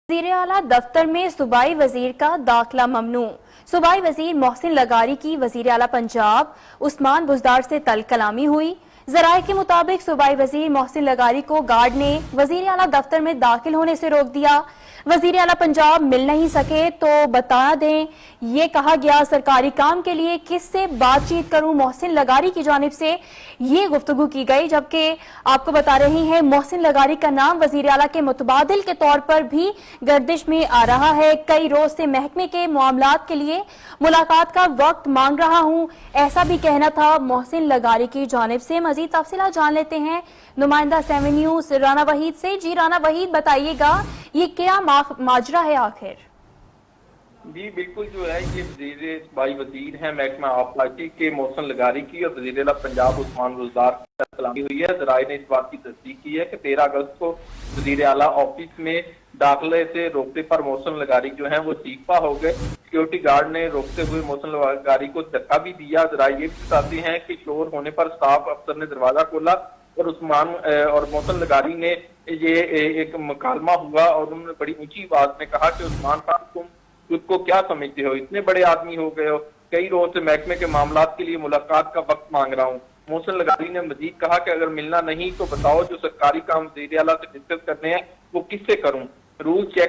वज़ीर आला दफ्तर में सूबाई वजीर का दाखिला ममनू। सूबाई वजीर मोहसिन लगारी की वज़ीर आला पंजाब उस्मान बुज़दार से तल कलामी हुई। ज़राए के मुताबिक सूबाई वजीर मोहसिन लगारी को गार्ड ने वज़ीर आला दफ्तर में दाखिल होने से रोक दिया। वज़ीर आला पंजाब मिल नहीं सके तो बता दें, ये कहा गया। सरकारी काम के लिए किससे बातचीत करूं, मोहसिन लगारी की जानिब से ये गुफ्तगू की गई। जबकि आपको बता रही हैं, मोहसिन लगारी का नाम वज़ीर आला के मुतबादिल के तौर पर भी गर्दिश में आ रहा है। कई रोज से महकमे के मामलात के लिए मुलाकात का वक्त मांग रहा हूं, ऐसा भी कहना था मोहसिन लगारी की जानिब से। मजीद तफसीलात जान लेते हैं नुमाइंदा 7 न्यूज़ राना वहीद से। जी राना वहीद, बताइएगा ये क्या माजरा है आखिर? जी बिल्कुल, जो है ये सूबाई वजीर हैं महकमा आप पार्टी के मोहसिन लगारी की और वज़ीर आला पंजाब उस्मान बुज़दार की कलामी हुई है। ज़राए ने इस बात की तस्दीक की है कि 13 अगस्त को वज़ीर आला ऑफिस में दाखिले से रोकते पर मोहसिन लगारी जो है वो चीखपा हो गए। सिक्योरिटी गार्ड ने रोकते हुए मोहसिन लगारी को धक्का भी दिया। ज़राए ये भी बताते हैं कि शोर होने पर स्टाफ अफसर ने दरवाजा खोला और उस्मान और मोहसिन लगारी ने ये एक मुकालमा हुआ और उन्होंने बड़ी ऊंची आवाज में कहा कि उस्मान साहब, तुम खुद को क्या समझते हो, इतने बड़े आदमी हो गए हो, कई रोज से महकमे के मामलात के लिए मुलाकात का वक्त मांग रहा हूँ। मोहसिन लगारी ने मजीद कहा कि अगर मिलना नहीं तो बताओ, जो सरकारी काम वज़ीर आला से डिस्कस करने हैं वो किससे करूँ, रूल चेक